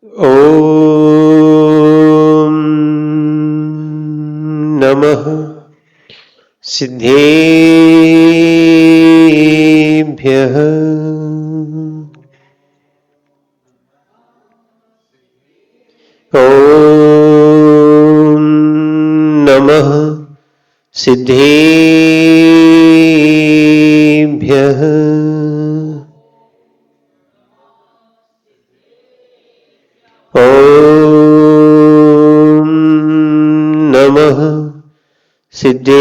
ॐ नमः सिद्धेभ्यः। ॐ नमः सिद्धेभ्यः। ॐ नमः सिद्धेभ्यः।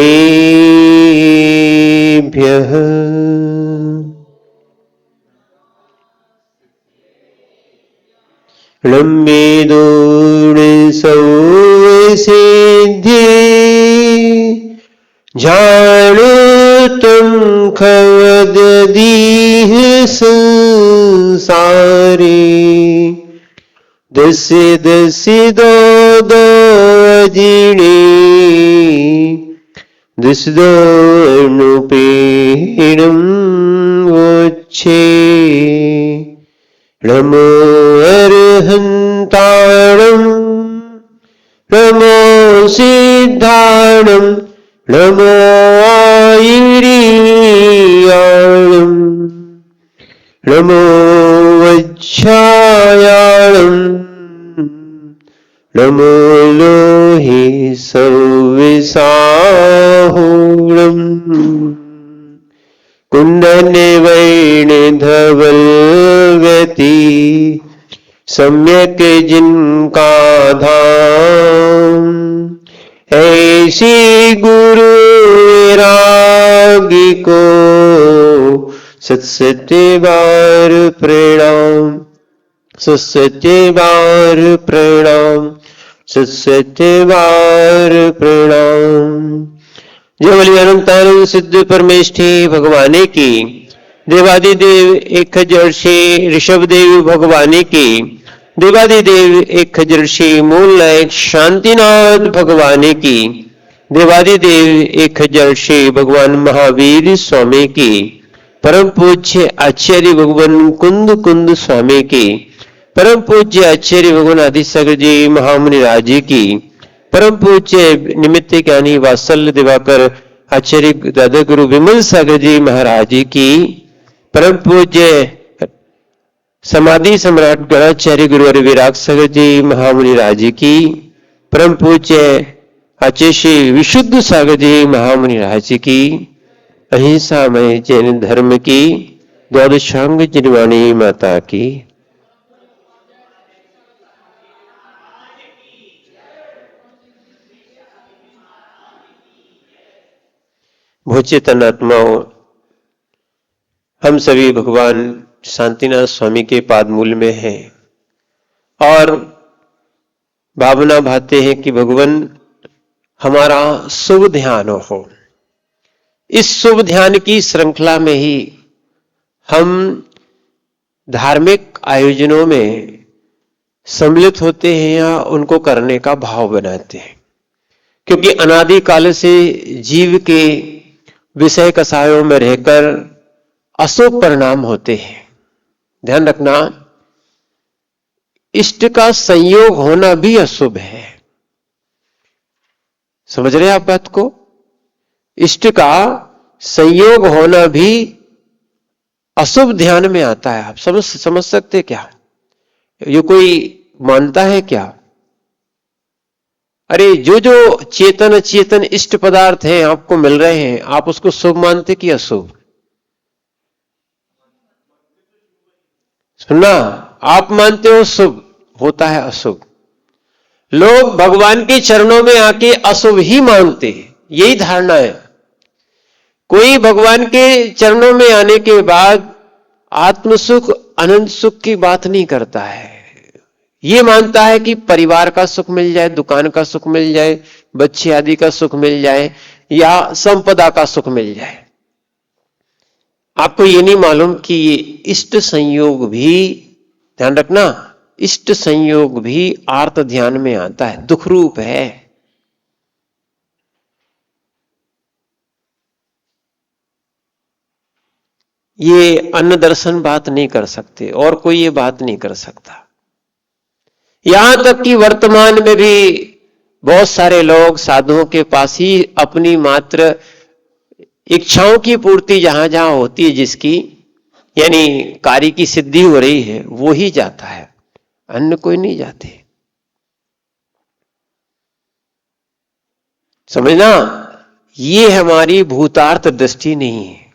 लम्बेदूर्णसौसिद्धि जानुतं खवददीह संसारे। दस्य दस्य दो दो अजिणे दुष्दोऽनुपेणं वोच्छे। नमो अर्हन्ताणं नमो सिद्धाणं नमो आयिरीयाणं नमो वच्छायाणं नमो लोहि सौविसाहुणम्। कुंडलवैणधवलवती सम्यक जिनका धाम। ऐसी गुरु वैरागी को सत्सत्य बार प्रणाम, सत्सत्य बार प्रणाम, सत्सत्य बार प्रणाम। जय बोलिए अनंतानंद सिद्ध परमेष्ठी भगवाने की। देवादिदेव एक खजर से ऋषभ देव भगवाने की। देवादिदेव एक खजर से मूल नायक शांतिनाथ भगवाने की। देवादिदेव एक खजर से भगवान महावीर स्वामी की। परम पूज्य आचार्य भगवान कुंद कुंद स्वामी की। परम पूज्य आचार्य भगवान आदिसागर जी महामुनि राजी की। परम पूज्य निमित्त ज्ञानी वात्सल्य दिवाकर आचार्य दादा गुरु विमल सागर जी महाराज जी की। परम पूज्य समाधि सम्राट गणाचार्य गुरुवर विराग सागर जी महामुनि राजी की। परम पूज्य आचार्य श्री विशुद्ध सागर जी महामुनि राजी की। अहिंसामय जैन धर्म की द्वादशांग जिनवाणी माता की। भोचेतन आत्माओं, हम सभी भगवान शांतिनाथ स्वामी के पादमूल में हैं और भावना भाते हैं कि भगवान हमारा शुभ ध्यान हो। इस शुभ ध्यान की श्रृंखला में ही हम धार्मिक आयोजनों में सम्मिलित होते हैं या उनको करने का भाव बनाते हैं, क्योंकि अनादि काल से जीव के विषय कसायों में रहकर अशुभ परिणाम होते हैं। ध्यान रखना, इष्ट का संयोग होना भी अशुभ है। समझ रहे हैं आप बात को? इष्ट का संयोग होना भी अशुभ ध्यान में आता है। आप समझ सकते क्या? ये कोई मानता है क्या? अरे जो जो चेतन अचेतन इष्ट पदार्थ हैं आपको मिल रहे हैं, आप उसको शुभ मानते कि अशुभ? सुनना, आप मानते हो शुभ, होता है अशुभ। लोग भगवान के चरणों में आके अशुभ ही मानते हैं, यही धारणा है। कोई भगवान के चरणों में आने के बाद आत्म सुख अनंत सुख की बात नहीं करता है। ये मानता है कि परिवार का सुख मिल जाए, दुकान का सुख मिल जाए, बच्चे आदि का सुख मिल जाए या संपदा का सुख मिल जाए। आपको ये नहीं मालूम कि ये इष्ट संयोग भी, ध्यान रखना, इष्ट संयोग भी आर्त ध्यान में आता है, दुख रूप है। ये अन्न दर्शन बात नहीं कर सकते और कोई ये बात नहीं कर सकता। यहां तक कि वर्तमान में भी बहुत सारे लोग साधुओं के पास ही अपनी मात्र इच्छाओं की पूर्ति जहां जहां होती है, जिसकी यानी कार्य की सिद्धि हो रही है, वो ही जाता है, अन्य कोई नहीं जाते। समझना, ये हमारी भूतार्थ दृष्टि नहीं है,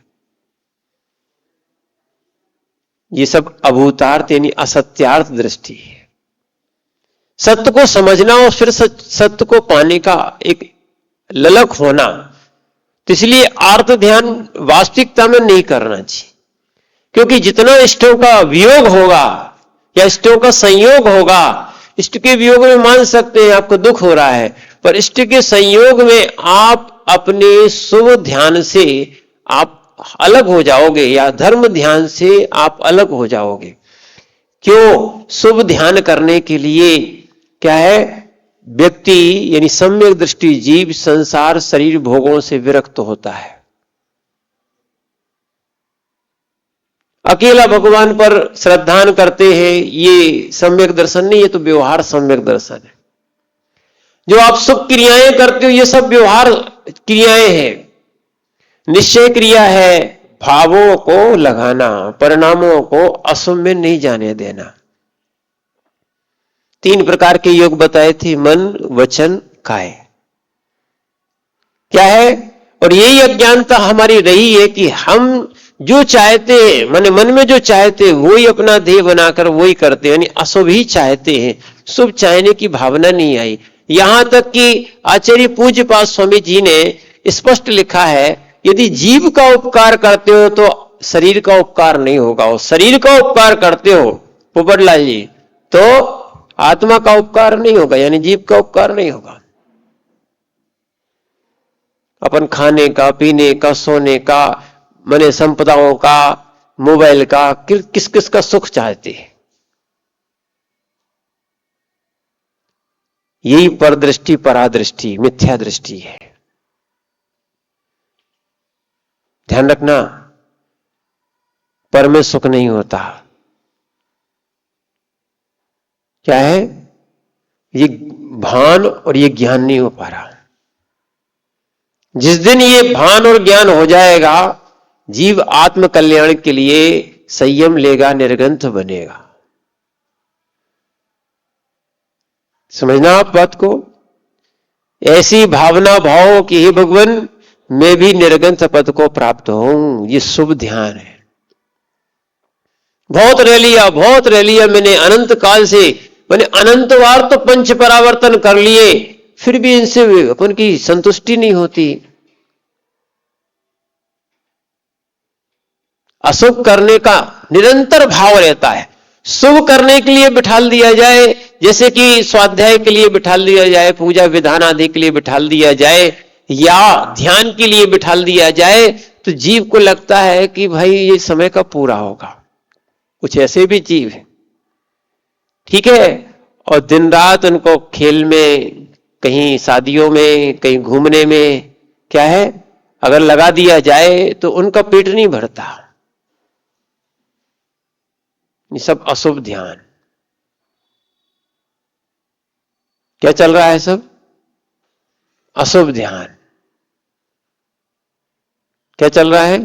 ये सब अभूतार्थ यानी असत्यार्थ दृष्टि है। सत्य को समझना और फिर सत्य को पाने का एक ललक होना, तो इसलिए आर्त ध्यान वास्तविकता में नहीं करना चाहिए, क्योंकि जितना इष्टों का वियोग होगा या इष्टों का संयोग होगा, इष्ट के वियोग में मान सकते हैं आपको दुख हो रहा है, पर इष्ट के संयोग में आप अपने शुभ ध्यान से आप अलग हो जाओगे या धर्म ध्यान से आप अलग हो जाओगे। क्यों? शुभ ध्यान करने के लिए क्या है, व्यक्ति यानी सम्यक दृष्टि जीव संसार शरीर भोगों से विरक्त होता है। अकेला भगवान पर श्रद्धान करते हैं, ये सम्यक दर्शन नहीं, ये तो व्यवहार सम्यक दर्शन है। जो आप शुभ क्रियाएं करते हो, ये सब व्यवहार क्रियाएं हैं, निश्चय क्रिया है, भावों को लगाना, परिणामों को अशुभ में नहीं जाने देना। 3 प्रकार के योग बताए थे, मन वचन काय। क्या है? और यही अज्ञानता हमारी रही है कि हम जो चाहते हैं, माने मन में जो चाहते हैं वही अपना ध्येय बनाकर वही करते हैं, यानी अशुभ ही चाहते हैं, शुभ चाहने की भावना नहीं आई। यहां तक कि आचार्य पूज्यपाद स्वामी जी ने स्पष्ट लिखा है, यदि जीव का उपकार करते हो तो शरीर का उपकार नहीं होगा, और शरीर का उपकार करते हो पोपटलाल जी तो आत्मा का उपकार नहीं होगा, यानी जीव का उपकार नहीं होगा। अपन खाने का, पीने का, सोने का, माने संपदाओं का, मोबाइल का, किस किस का सुख चाहते हैं। यही परदृष्टि परादृष्टि मिथ्या दृष्टि है। ध्यान रखना, पर में सुख नहीं होता। क्या है? ये भान और ये ज्ञान नहीं हो पा रहा। जिस दिन ये भान और ज्ञान हो जाएगा, जीव आत्म कल्याण के लिए संयम लेगा, निर्ग्रंथ बनेगा। समझना आप बात को, ऐसी भावना भाव कि हे भगवान मैं भी निर्ग्रंथ पद को प्राप्त हूं, ये शुभ ध्यान है। बहुत रह लिया मैंने अनंत काल से, मैंने अनंत बार तो पंच परावर्तन कर लिए, फिर भी इनसे अपन की संतुष्टि नहीं होती। अशुभ करने का निरंतर भाव रहता है। शुभ करने के लिए बिठाल दिया जाए, जैसे कि स्वाध्याय के लिए बिठाल दिया जाए, पूजा विधान आदि के लिए बिठाल दिया जाए, या ध्यान के लिए बिठाल दिया जाए, तो जीव को लगता है कि भाई ये समय का पूरा होगा। कुछ ऐसे भी जीव है, ठीक है, और दिन रात उनको खेल में, कहीं शादियों में, कहीं घूमने में, क्या है, अगर लगा दिया जाए तो उनका पेट नहीं भरता। ये सब अशुभ ध्यान। क्या चल रहा है? सब अशुभ ध्यान। क्या चल रहा है?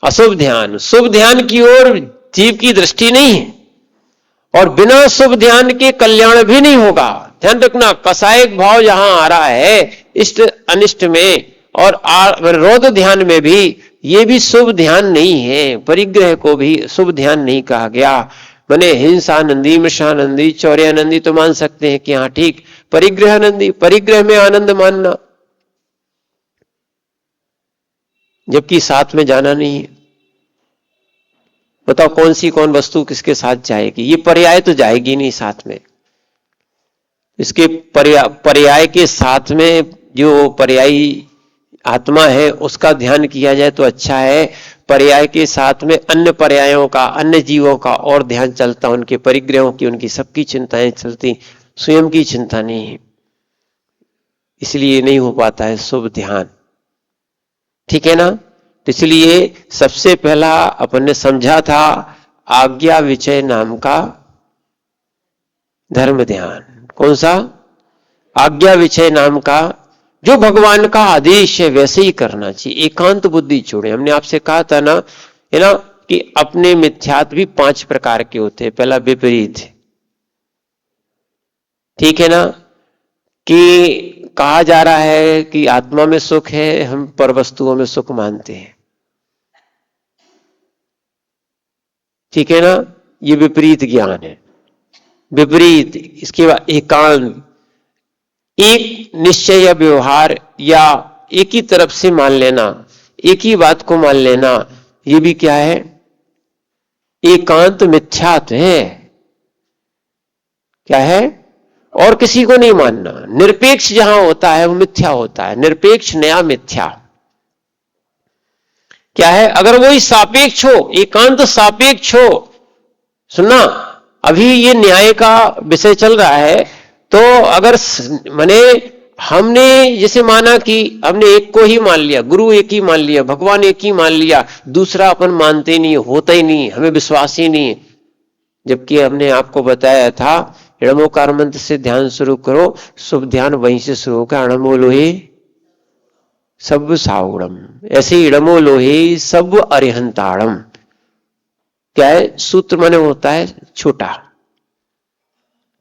अशुभ ध्यान। शुभ ध्यान की ओर जीव की दृष्टि नहीं है, और बिना शुभ ध्यान के कल्याण भी नहीं होगा। ध्यान रखना, कसायक भाव जहां आ रहा है इष्ट अनिष्ट में, और रोध ध्यान में भी, ये भी शुभ ध्यान नहीं है। परिग्रह को भी शुभ ध्यान नहीं कहा गया। मैंने हिंसानंदी, मृषानंदी, चौर्यानंदी तो मान सकते हैं कि हाँ ठीक, परिग्रहानंदी, परिग्रह में आनंद मानना, जबकि साथ में जाना नहीं है। बताओ कौन वस्तु किसके साथ जाएगी? ये पर्याय तो जाएगी नहीं साथ में। इसके पर्याय के साथ में जो पर्यायी आत्मा है उसका ध्यान किया जाए तो अच्छा है। पर्याय के साथ में अन्य पर्यायों का, अन्य जीवों का और ध्यान चलता, उनके परिग्रहों की, उनकी सबकी चिंताएं चलती, स्वयं की चिंता नहीं है, इसलिए नहीं हो पाता है शुभ ध्यान। ठीक है ना? तो इसलिए सबसे पहला अपन ने समझा था आज्ञा विचय नाम का धर्म ध्यान। कौन सा? आज्ञा विषय नाम का, जो भगवान का आदेश है वैसे ही करना चाहिए। एकांत बुद्धि छोड़े। हमने आपसे कहा था ना, है ना, कि अपने मिथ्यात्व भी 5 प्रकार के होते हैं। पहला विपरीत, ठीक है ना, कि कहा जा रहा है कि आत्मा में सुख है, हम पर वस्तुओं में सुख मानते हैं, ठीक है ना, ये विपरीत ज्ञान है। विपरीत। इसके बाद एकांत, एक निश्चय या व्यवहार या एक ही तरफ से मान लेना, एक ही बात को मान लेना, ये भी क्या है? एकांत मिथ्यात्व है। क्या है? और किसी को नहीं मानना। निरपेक्ष जहां होता है वो मिथ्या होता है। निरपेक्ष नया मिथ्या क्या है? अगर वही सापेक्ष हो, एकांत सापेक्ष हो। सुनना, अभी ये न्याय का विषय चल रहा है, तो अगर माने हमने जैसे माना कि हमने एक को ही मान लिया, गुरु एक ही मान लिया, भगवान एक ही मान लिया, दूसरा अपन मानते नहीं, होता ही नहीं, हमें विश्वास ही नहीं। जबकि हमने आपको बताया था इड़मोकार मंत्र से ध्यान शुरू करो, शुभ ध्यान वहीं से शुरू होगा। अणमो लोहे सब साउड़म, ऐसे इड़मो लोहे सब अरिहंताड़म। क्या है? सूत्र माने होता है छोटा,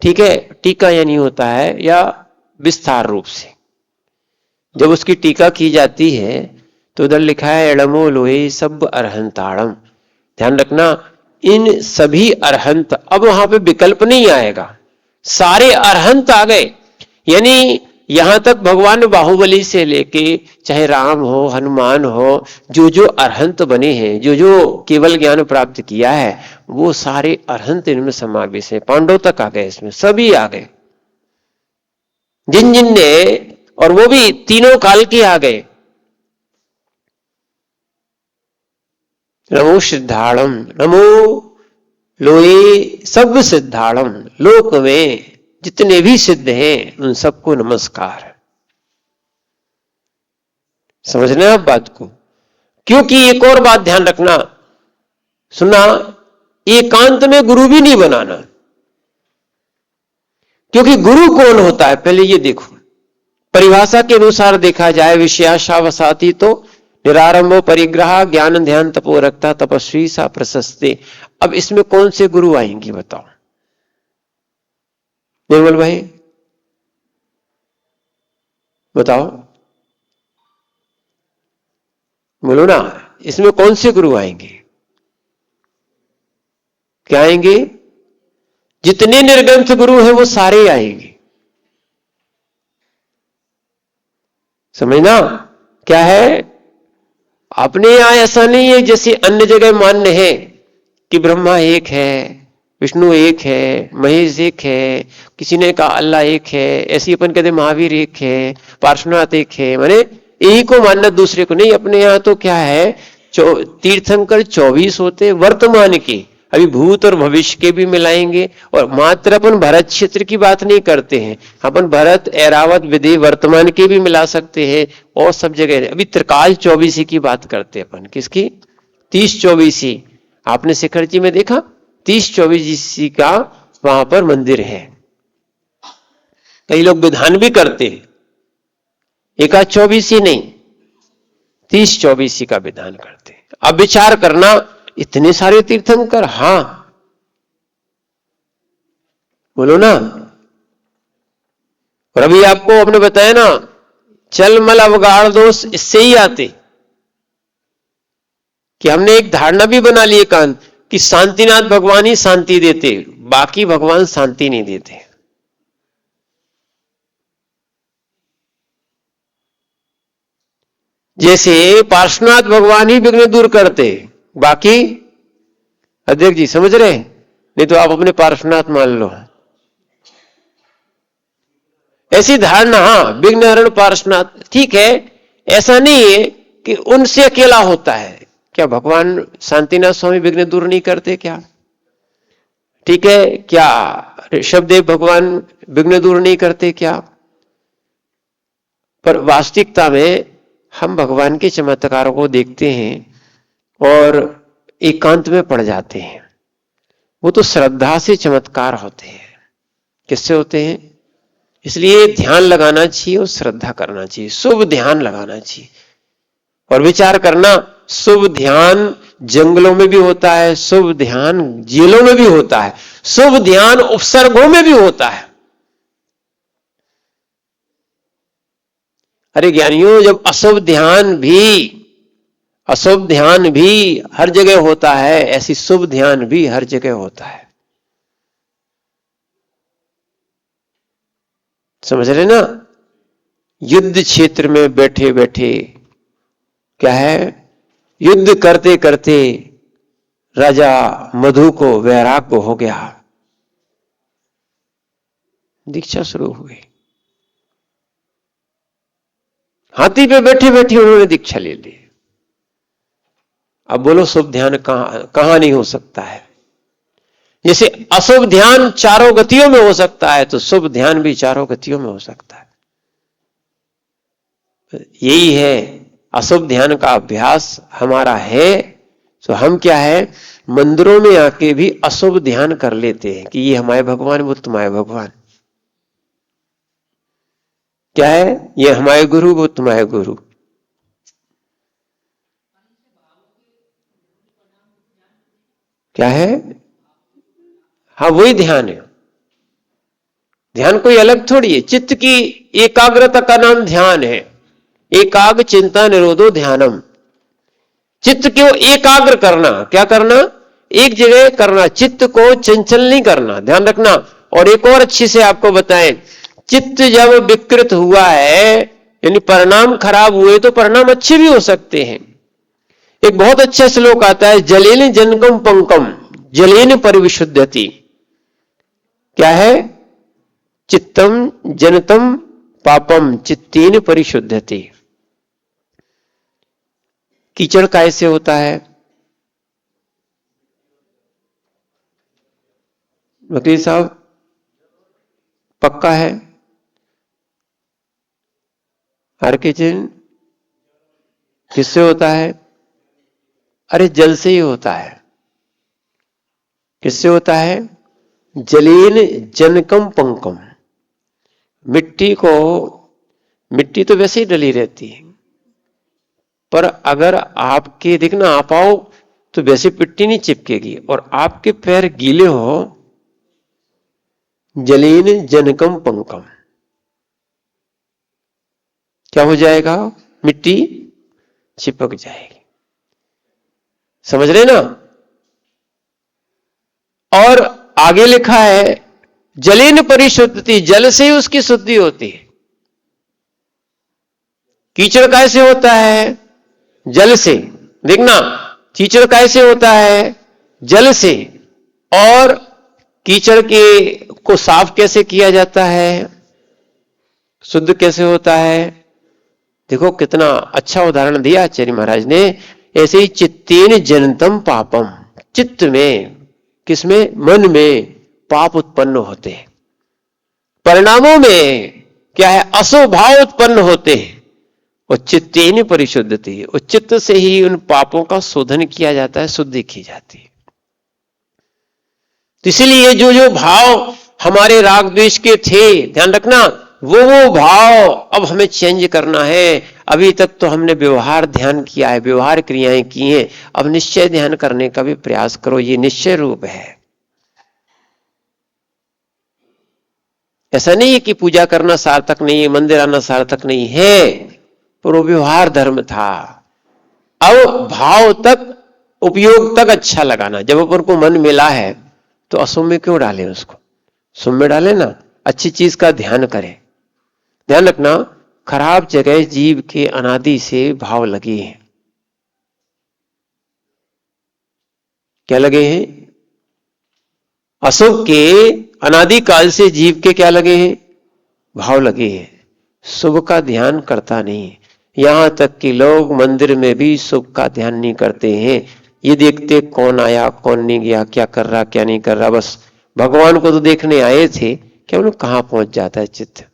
ठीक है, टीका यानी होता है या विस्तार रूप से। जब उसकी टीका की जाती है तो उधर लिखा है एड़मो लोहे सब अरहंताड़म। ध्यान रखना, इन सभी अरहंत, अब वहां पे विकल्प नहीं आएगा, सारे अरहंत आ गए। यानी यहां तक भगवान बाहुबली से लेके चाहे राम हो, हनुमान हो, जो जो अरहंत बने हैं, जो जो केवल ज्ञान प्राप्त किया है, वो सारे अरहंत इनमें समावेश है। पांडव तक आ गए, इसमें सभी आ गए, जिन जिन ने, और वो भी तीनों काल के आ गए। नमो सिद्धाड़म, नमो लोए सब सिद्धाड़म। लोक में जितने भी सिद्ध हैं उन सबको नमस्कार। समझना आप बात को। क्योंकि एक और बात ध्यान रखना, सुना, एकांत में गुरु भी नहीं बनाना। क्योंकि गुरु कौन होता है पहले ये देखो। परिभाषा के अनुसार देखा जाए, विषयाशावसाती तो निरारंभो परिग्रह ज्ञान ध्यान तपो रखता तपस्वी सा प्रशस्ते। अब इसमें कौन से गुरु आएंगे बताओ निर्मल भाई, बताओ, बोलो ना, इसमें कौन से गुरु आएंगे? क्या आएंगे? जितने निर्ग्रंथ गुरु हैं वो सारे आएंगे। समझना क्या है? अपने यहां ऐसा नहीं है जैसे अन्य जगह मान्य है कि ब्रह्मा एक है, विष्णु एक है, महेश एक है, किसी ने कहा अल्लाह एक है, ऐसी अपन कहते महावीर एक है, पार्श्वनाथ एक है, माने एक को मानना दूसरे को नहीं। अपने यहां तो क्या है, तीर्थंकर 24 होते वर्तमान के, अभी भूत और भविष्य के भी मिलाएंगे। और मात्र अपन भरत क्षेत्र की बात नहीं करते हैं, अपन भरत, ऐरावत, विधि, वर्तमान के भी मिला सकते हैं, और सब जगह। अभी त्रिकाल 24 की बात करते हैं अपन, किसकी? 30-24। आपने शिखर जी में देखा 30-24 का वहां पर मंदिर है। कई लोग विधान भी करते हैं, 1-24 नहीं, 30-24 का विधान करते हैं। अब विचार करना, इतने सारे तीर्थंकर, हां बोलो ना। और अभी आपको आपने बताया ना, चल मल अवगाढ़ दोष इससे ही आते कि हमने एक धारणा भी बना ली एकांत कि शांतिनाथ भगवान ही शांति देते, बाकी भगवान शांति नहीं देते। जैसे पार्श्वनाथ भगवान ही विघ्न दूर करते, बाकी अध्यक्ष जी समझ रहे? नहीं तो आप अपने पार्श्वनाथ मान लो। ऐसी धारणा, हाँ, विघ्नहरण पार्श्वनाथ, ठीक है, ऐसा नहीं है कि उनसे अकेला होता है। क्या भगवान शांतिनाथ स्वामी विघ्न दूर नहीं करते क्या? ठीक है, क्या ऋषभदेव भगवान विघ्न दूर नहीं करते क्या? पर वास्तविकता में हम भगवान के चमत्कारों को देखते हैं और एकांत में पड़ जाते हैं। वो तो श्रद्धा से चमत्कार होते हैं। किससे होते हैं? इसलिए ध्यान लगाना चाहिए और श्रद्धा करना चाहिए, शुभ ध्यान लगाना चाहिए। और विचार करना, शुभ ध्यान जंगलों में भी होता है, शुभ ध्यान जेलों में भी होता है, शुभ ध्यान उपसर्गों में भी होता है। अरे ज्ञानियों, जब अशुभ ध्यान भी हर जगह होता है, ऐसी शुभ ध्यान भी हर जगह होता है। समझ रहे ना? युद्ध क्षेत्र में बैठे बैठे क्या है, युद्ध करते करते राजा मधु को वैराग्य हो गया, दीक्षा शुरू हुई। हाथी पे बैठे बैठे उन्होंने दीक्षा ले ली। अब बोलो शुभ ध्यान कहां नहीं हो सकता है? जैसे अशुभ ध्यान चारों गतियों में हो सकता है, तो शुभ ध्यान भी चारों गतियों में हो सकता है। यही है, अशुभ ध्यान का अभ्यास हमारा है, तो हम क्या है, मंदिरों में आके भी अशुभ ध्यान कर लेते हैं कि ये हमारे भगवान, वो तुम्हारे भगवान। क्या है, ये हमारे गुरु, वो तुम्हारे गुरु। क्या है? हाँ, वही ध्यान है। ध्यान कोई अलग थोड़ी है। चित्त की एकाग्रता का नाम ध्यान है। एकाग्र चिंता निरोधो ध्यानम। चित्त को एकाग्र करना, क्या करना? एक जगह करना, चित्त को चंचल नहीं करना, ध्यान रखना। और एक और अच्छी से आपको बताएं, चित्त जब विकृत हुआ है, यानी परिणाम खराब हुए, तो परिणाम अच्छे भी हो सकते हैं। एक बहुत अच्छा श्लोक आता है, जलेन जनकम पंकम जलेन परिविशुद्धति। क्या है? चित्तम जनतम पापम चित्तेन परिशुद्धति। कीचड़ कैसे होता है? वकील साहब पक्का है? हर किचन किससे होता है? अरे जल से ही होता है। किससे होता है? जलीन जनकम पंकम। मिट्टी तो वैसे ही डली रहती है, पर अगर आपके देखना आप आओ तो वैसे मिट्टी नहीं चिपकेगी, और आपके पैर गीले हो, जलीन जनकम पंकम, क्या हो जाएगा? मिट्टी चिपक जाएगी। समझ रहे ना? और आगे लिखा है, जलीन परिशुद्धति, जल से ही उसकी शुद्धि होती है। कीचड़ कैसे होता है? जल से। देखना, कीचड़ कैसे होता है? जल से। और कीचड़ को साफ कैसे किया जाता है? शुद्ध कैसे होता है? देखो कितना अच्छा उदाहरण दिया आचार्य महाराज ने। ऐसे ही चित्तेन जनतम पापम, चित्त में, किसमें? मन में पाप उत्पन्न होते हैं। परिणामों में क्या है? अशुभ भाव उत्पन्न होते हैं। और चित्तेन परिशुद्धति, और चित्त से ही उन पापों का शोधन किया जाता है, शुद्धि की जाती है। तो इसलिए जो जो भाव हमारे राग द्वेष के थे, ध्यान रखना, वो भाव अब हमें चेंज करना है। अभी तक तो हमने व्यवहार ध्यान किया है, व्यवहार क्रियाएं की हैं, अब निश्चय ध्यान करने का भी प्रयास करो। ये निश्चय रूप है। ऐसा नहीं है कि पूजा करना सार्थक नहीं है, मंदिर आना सार्थक नहीं है, पर वो व्यवहार धर्म था। अब भाव तक, उपयोग तक अच्छा लगाना। जब अपन को मन मिला है तो अशुभ में क्यों डालें उसको? शुभ में डालें ना, अच्छी चीज का ध्यान करें। ध्यान रखना, खराब जगह जीव के अनादि से भाव लगे हैं। क्या लगे हैं? अशुभ के अनादि काल से जीव के क्या लगे हैं? भाव लगे हैं। शुभ का ध्यान करता नहीं। यहां तक कि लोग मंदिर में भी शुभ का ध्यान नहीं करते हैं। ये देखते कौन आया कौन नहीं गया, क्या कर रहा क्या नहीं कर रहा, बस भगवान को तो देखने आए थे। क्या उन्हें कहां पहुंच जाता है चित्त?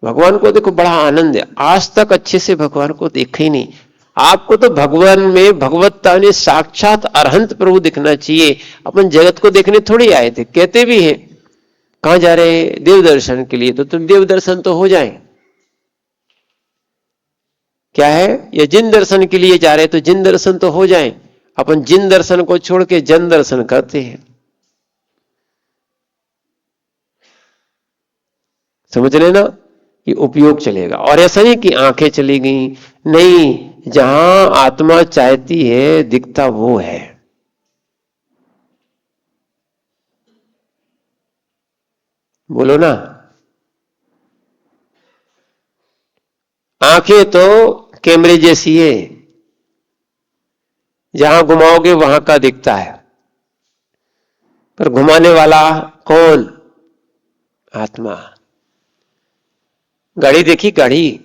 भगवान को देखो बड़ा आनंद है। आज तक अच्छे से भगवान को देखा ही नहीं। आपको तो भगवान में, भगवत्ता ने साक्षात अरहंत प्रभु दिखना चाहिए। अपन जगत को देखने थोड़ी आए थे। कहते भी हैं कहां जा रहे हैं? देव दर्शन के लिए। तो तुम देव दर्शन तो हो जाए। क्या है? ये जिन दर्शन के लिए जा रहे हैं तो जिन दर्शन तो हो जाए। अपन जिन दर्शन को छोड़ के जन दर्शन करते हैं। समझ रहे ना? ये उपयोग चलेगा। और ऐसा नहीं कि आंखें चली गई, नहीं, जहां आत्मा चाहती है दिखता वो है। बोलो ना। आंखें तो कैमरे जैसी है, जहां घुमाओगे वहां का दिखता है, पर घुमाने वाला कौन? आत्मा। गाड़ी देखी? गाड़ी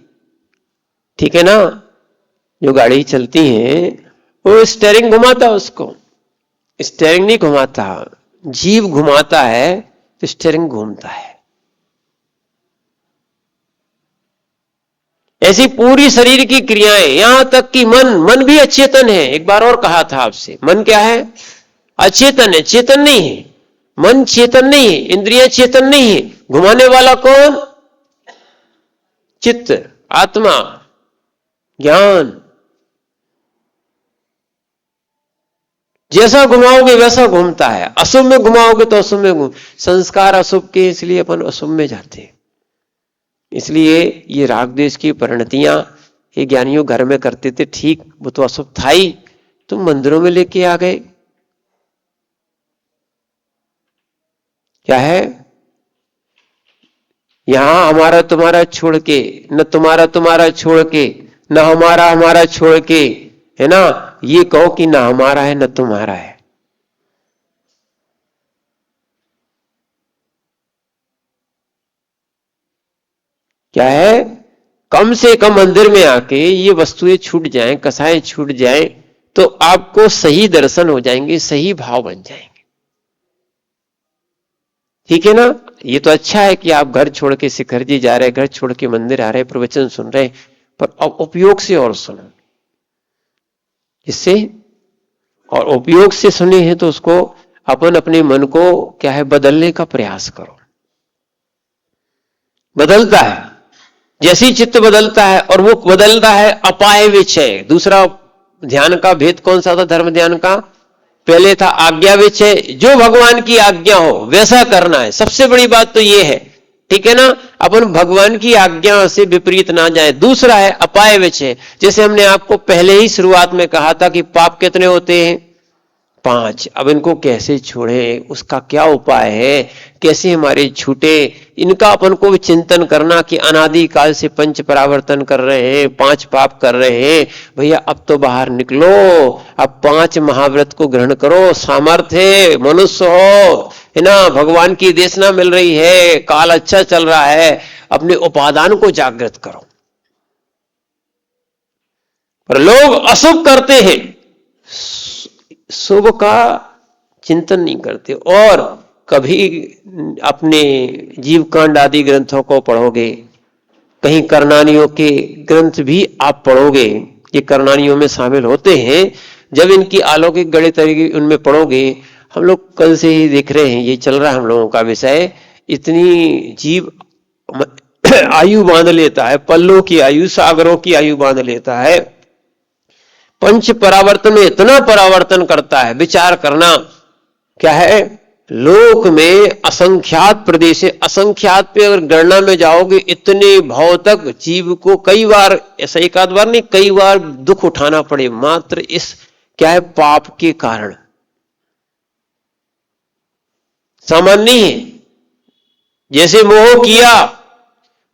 ठीक है ना? जो गाड़ी चलती है वो स्टीयरिंग घुमाता है उसको, स्टीयरिंग नहीं घुमाता, जीव घुमाता है तो स्टीयरिंग घूमता है। ऐसी पूरी शरीर की क्रियाएं, यहां तक कि मन भी अचेतन है। एक बार और कहा था आपसे, मन क्या है? अचेतन है, चेतन नहीं है। मन चेतन नहीं है, इंद्रियां चेतन नहीं है। घुमाने वाला कौन? चित्त, आत्मा, ज्ञान। जैसा घुमाओगे वैसा घूमता है। अशुभ में घुमाओगे तो अशुभ में घूम। संस्कार अशुभ के, इसलिए अपन अशुभ में जाते हैं। इसलिए ये राग द्वेष की परिणतियां ये ज्ञानियों घर में करते थे, ठीक, वो तो अशुभ था ही, तुम मंदिरों में लेके आ गए। क्या है? यहां हमारा तुम्हारा छोड़ के, न तुम्हारा तुम्हारा छोड़ के, न हमारा हमारा छोड़ के, है ना? ये कहो कि ना हमारा है न तुम्हारा है। क्या है? कम से कम मंदिर में आके ये वस्तुएं छूट जाएं, कसाएं छूट जाएं, तो आपको सही दर्शन हो जाएंगे, सही भाव बन जाएंगे। ठीक है ना? ये तो अच्छा है कि आप घर छोड़ के शिखर जी जा रहे, घर छोड़ के मंदिर आ रहे, प्रवचन सुन रहे, पर अब उपयोग से और सुनो। इससे और उपयोग से सुने हैं तो उसको अपन अपने मन को क्या है, बदलने का प्रयास करो। बदलता है, जैसी चित्त बदलता है, और वो बदलता है अपाय विचय। दूसरा ध्यान का भेद कौन सा था? धर्म ध्यान का पहले था आज्ञा विचय, जो भगवान की आज्ञा हो वैसा करना है। सबसे बड़ी बात तो ये है, ठीक है ना? अपन भगवान की आज्ञा से विपरीत ना जाए। दूसरा है अपाय विचय। जैसे हमने आपको पहले ही शुरुआत में कहा था कि पाप कितने होते हैं? 5। अब इनको कैसे छोड़े, उसका क्या उपाय है, कैसे हमारे छूटे, इनका अपन को चिंतन करना कि अनादि काल से 5 परावर्तन कर रहे हैं, 5 पाप कर रहे हैं। भैया अब तो बाहर निकलो, अब 5 महाव्रत को ग्रहण करो, सामर्थ्य मनुष्य हो, है ना? भगवान की देशना मिल रही है, काल अच्छा चल रहा है, अपने उपादान को जागृत करो। पर लोग अशुभ करते हैं, शुभ का चिंतन नहीं करते। और कभी अपने जीवकांड आदि ग्रंथों को पढ़ोगे, कहीं करनानियों के ग्रंथ भी आप पढ़ोगे, ये करनानियों में शामिल होते हैं। जब इनकी अलौकिक गणित उनमें पढ़ोगे, हम लोग कल से ही देख रहे हैं, ये चल रहा है हम लोगों का विषय, इतनी जीव आयु बांध लेता है, पल्लों की आयु, सागरों की आयु बांध लेता है। 5 परावर्तन में इतना परावर्तन करता है, विचार करना। क्या है? लोक में असंख्यात प्रदेश है, असंख्यात पे अगर गणना में जाओगे, इतने भाव तक जीव को कई बार, ऐसा एक आध बार नहीं, कई बार दुख उठाना पड़े, मात्र इस क्या है, पाप के कारण। सामान्य नहीं है। जैसे मोह किया,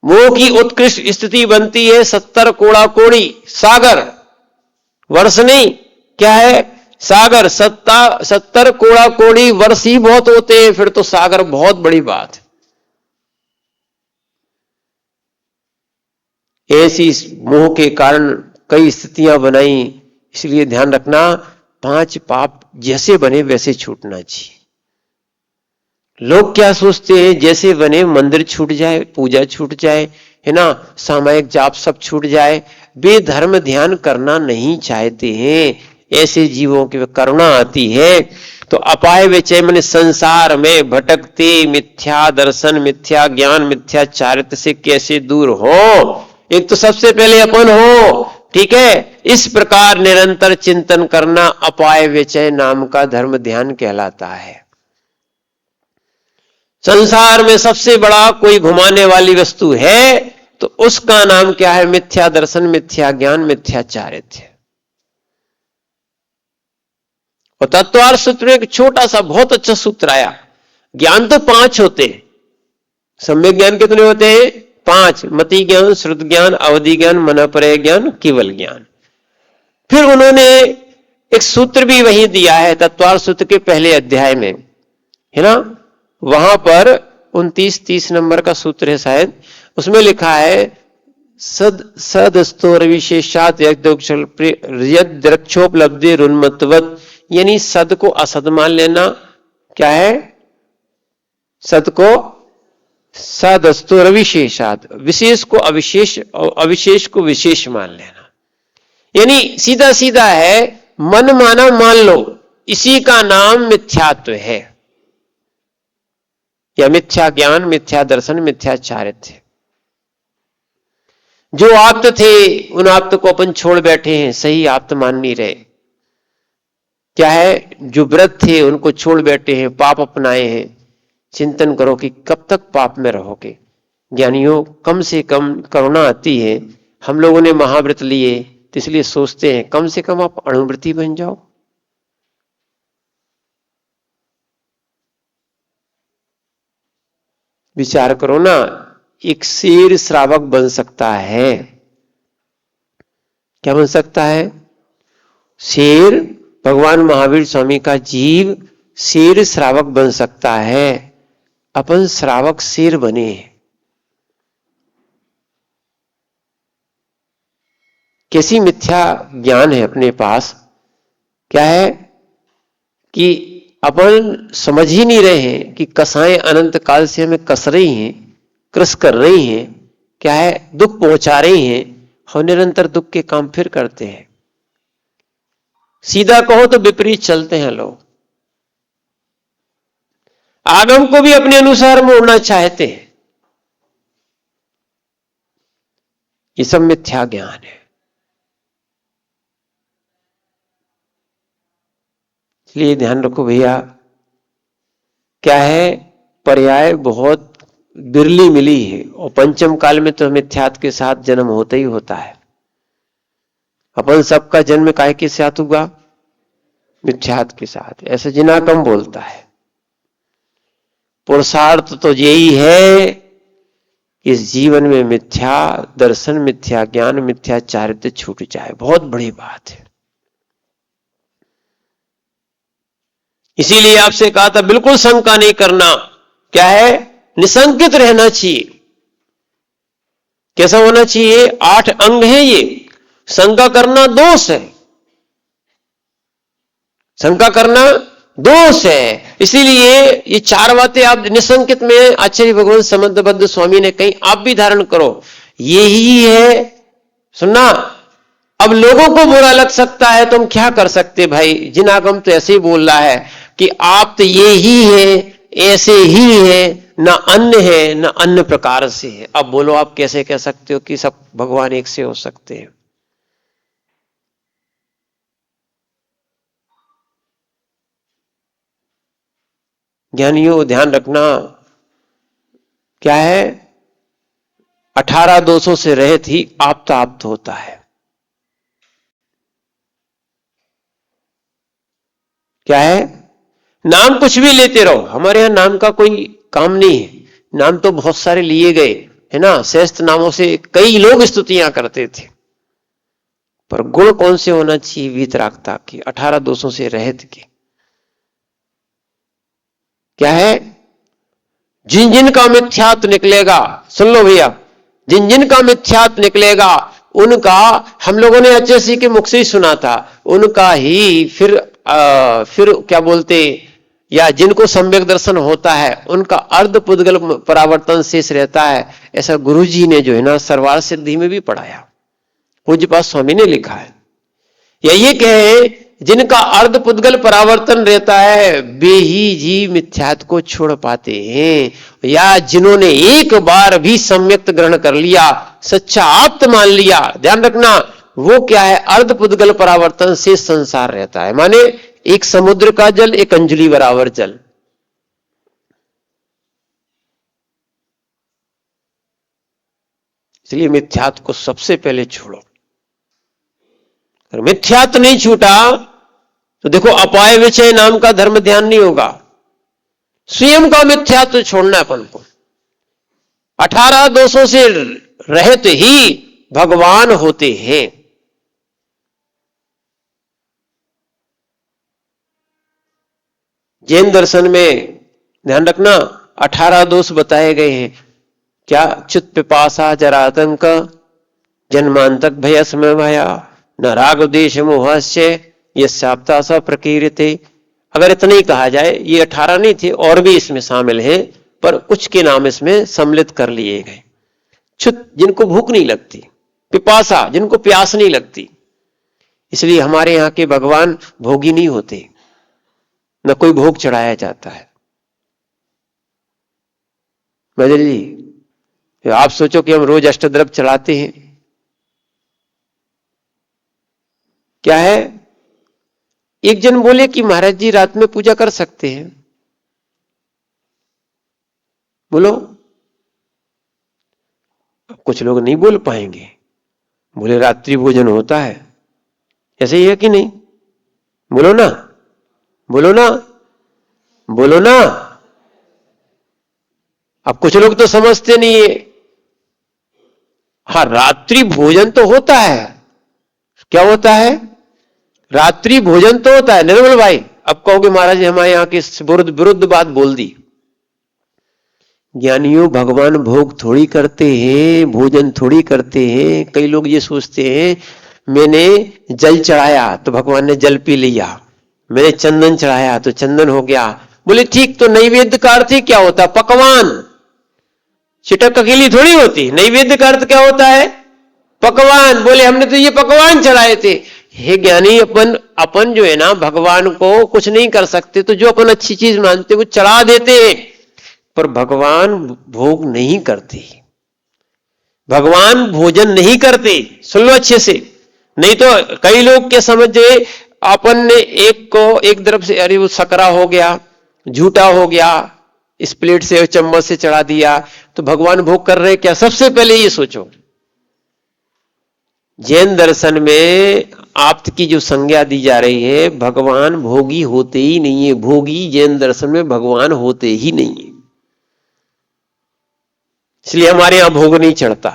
मोह की उत्कृष्ट स्थिति बनती है 70 कोड़ा कोड़ी सागर, वर्ष नहीं, क्या है, सागर। 70 कोड़ा कोड़ी वर्ष ही बहुत होते हैं, फिर तो सागर बहुत बड़ी बात है। ऐसी मोह के कारण कई स्थितियां बनाई। इसलिए ध्यान रखना, 5 पाप जैसे बने वैसे छूटना चाहिए। लोग क्या सोचते हैं, जैसे बने मंदिर छूट जाए, पूजा छूट जाए, है ना, सामायिक जाप सब छूट जाए। वे धर्म ध्यान करना नहीं चाहते हैं। ऐसे जीवों की करुणा आती है, तो अपाय विचय माने संसार में भटकते मिथ्या दर्शन, मिथ्या ज्ञान, मिथ्या चारित्र से कैसे दूर हो। एक तो सबसे पहले अपन हो, ठीक है। इस प्रकार निरंतर चिंतन करना अपाय विचय नाम का धर्म ध्यान कहलाता है। संसार में सबसे बड़ा कोई घुमाने वाली वस्तु है तो उसका नाम क्या है? मिथ्या दर्शन, मिथ्या ज्ञान, मिथ्या चारित्र। और तत्वार्थ सूत्र में एक छोटा सा बहुत अच्छा सूत्र आया। ज्ञान तो 5 होते हैं। सम्यक ज्ञान कितने होते हैं? 5। मति ज्ञान, श्रुत ज्ञान, अवधि ज्ञान, मनःपरय ज्ञान, केवल ज्ञान। फिर उन्होंने एक सूत्र भी वही दिया है तत्वार्थ सूत्र के पहले अध्याय में, है ना। वहां पर 29-30 नंबर का सूत्र है शायद, उसमें लिखा है सदस्तोर विशेषात यद्रक्षोपलब्धि रुन्मत्वत, यानी सद को असद मान लेना। क्या है? सद को सदस्तोर विशेषात, विशेष को अविशेष और अविशेष को विशेष मान लेना। यानी सीधा सीधा है, मन माना मान लो, इसी का नाम मिथ्यात्व है, या मिथ्या ज्ञान, मिथ्या दर्शन, मिथ्या चारित्र। जो आप्त थे उन आप्त को अपन छोड़ बैठे हैं, सही आप्त मान नहीं रहे। क्या है? जो व्रत थे उनको छोड़ बैठे हैं, पाप अपनाए हैं। चिंतन करो कि कब तक पाप में रहोगे। ज्ञानियों, कम से कम करुणा आती है। हम लोगों ने महाव्रत लिए तो इसलिए सोचते हैं कम से कम आप अणुव्रती बन जाओ। विचार करो ना, एक शेर श्रावक बन सकता है। क्या बन सकता है? शेर, भगवान महावीर स्वामी का जीव शेर श्रावक बन सकता है। अपन श्रावक शेर बने। कैसी मिथ्या ज्ञान है अपने पास। क्या है कि अपन समझ ही नहीं रहे हैं कि कसाएं अनंत काल से हमें कस रही हैं, क्रस कर रही हैं। क्या है? दुख पहुंचा रही हैं, और निरंतर दुख के काम फिर करते हैं। सीधा कहो तो विपरीत चलते हैं लोग। आगम को भी अपने अनुसार मोड़ना चाहते हैं। ये सब मिथ्या ज्ञान है। इसलिए ध्यान रखो भैया, क्या है, पर्याय बहुत बिरली मिली है। और पंचम काल में तो मिथ्यात्व के साथ जन्म होता ही होता है। अपन सबका जन्म काहे के साथ हुआ? मिथ्यात्व के साथ। ऐसे जिना कम बोलता है। पुरुषार्थ तो यही है, इस जीवन में मिथ्या दर्शन, मिथ्या ज्ञान, मिथ्या चारित्र छूट जाए। बहुत बड़ी बात है। इसीलिए आपसे कहा था बिल्कुल शंका नहीं करना। क्या है? निशंकित रहना चाहिए। कैसा होना चाहिए? 8 अंग है ये। शंका करना दोष है। शंका करना दोष है। इसीलिए ये 4 बातें आप निशंकित में आचार्य भगवान समंतबद्ध स्वामी ने कही, आप भी धारण करो। यही है। सुनना, अब लोगों को बुरा लग सकता है तो हम क्या कर सकते भाई। जिनागम तो ऐसे ही बोल रहा है कि आप तो ये ही है, ऐसे ही है, ना अन्य है ना अन्य प्रकार से है। अब बोलो, आप कैसे कह सकते हो कि सब भगवान एक से हो सकते हैं? ज्ञानियों, ध्यान रखना। क्या है? 18 दोषों से रहित ही आप्त होता है। क्या है? नाम कुछ भी लेते रहो। हमारे यहां नाम का कोई काम नहीं है। नाम तो बहुत सारे लिए गए, है ना। श्रेष्ठ नामों से कई लोग स्तुतियां करते थे, पर गुण कौन से होना चाहिए? वीतरागता की, 18 दोषों से रहित के। क्या है? जिन जिन का मिथ्यात्व निकलेगा, सुन लो भैया, जिन जिन का मिथ्यात्व निकलेगा उनका, हम लोगों ने अचेसी के मुख से ही सुना था, उनका ही फिर क्या बोलते, या जिनको सम्यक दर्शन होता है उनका अर्ध पुद्गल परावर्तन शेष रहता है। ऐसा गुरुजी ने जो है ना सर्वार्थ सिद्धि में भी पढ़ाया, पूज्यपाद स्वामी ने लिखा है। या ये कहे जिनका अर्ध पुद्गल परावर्तन रहता है वे ही जीव मिथ्यात्व को छोड़ पाते हैं, या जिन्होंने एक बार भी सम्यक्त ग्रहण कर लिया, सच्चा आप्त मान लिया। ध्यान रखना, वो क्या है, अर्ध पुद्गल परावर्तन से संसार रहता है, माने एक समुद्र का जल एक अंजलि बराबर जल। इसलिए मिथ्यात्व को सबसे पहले छोड़ो। अगर मिथ्यात्व नहीं छूटा तो देखो अपाय विषय नाम का धर्म ध्यान नहीं होगा। स्वयं का मिथ्यात्व छोड़ना अपन को। 18 दोषों से रहित ही भगवान होते हैं। जैन दर्शन में ध्यान रखना 18 दोष बताए गए हैं। क्या? च्युत पिपासा जरातंक जन्मांतक भयस्म भया न राग देश मोहस्य ये साप्ता सा प्रकीर्ति। अगर इतना ही कहा जाए, ये 18 नहीं थे, और भी इसमें शामिल हैं, पर कुछ के नाम इसमें सम्मिलित कर लिए गए। च्युत जिनको भूख नहीं लगती, पिपासा जिनको प्यास नहीं लगती। इसलिए हमारे यहाँ के भगवान भोगी नहीं होते, न कोई भोग चढ़ाया जाता है। मदन जी, आप सोचो कि हम रोज अष्टद्रव चढ़ाते हैं, क्या है? एक जन बोले कि महाराज जी रात में पूजा कर सकते हैं, बोलो। कुछ लोग नहीं बोल पाएंगे, बोले रात्रि भोजन होता है, ऐसे ही है कि नहीं? बोलो ना, बोलो ना, बोलो ना। अब कुछ लोग तो समझते नहीं है। हाँ, रात्रि भोजन तो होता है। क्या होता है? रात्रि भोजन तो होता है। निर्मल भाई, अब कहोगे महाराज हमारे यहां की विरुद्ध बात बोल दी। ज्ञानियों, भगवान भोग थोड़ी करते हैं, भोजन थोड़ी करते हैं। कई लोग ये सोचते हैं मैंने जल चढ़ाया तो भगवान ने जल पी लिया, मैंने चंदन चढ़ाया तो चंदन हो गया। बोले ठीक, तो नैवेद्य का अर्थ क्या होता? पकवान। चिटक अकेली थोड़ी होती। नैवेद्य का अर्थ क्या होता है? पकवान। बोले हमने तो ये पकवान चढ़ाए थे। हे ज्ञानी, अपन जो है ना, भगवान को कुछ नहीं कर सकते, तो जो अपन अच्छी चीज मानते वो चढ़ा देते हैं, पर भगवान भोग नहीं करते, भगवान भोजन नहीं करते। सुन लो अच्छे से, नहीं तो कई लोग क्या समझे, अपन ने एक तरफ से अरे वो सकरा हो गया, झूठा हो गया, इस प्लेट से चम्मच से चढ़ा दिया तो भगवान भोग कर रहे क्या? सबसे पहले ये सोचो, जैन दर्शन में आप्त की जो संज्ञा दी जा रही है, भगवान भोगी होते ही नहीं है। भोगी जैन दर्शन में भगवान होते ही नहीं है। इसलिए हमारे यहां भोग नहीं चढ़ता।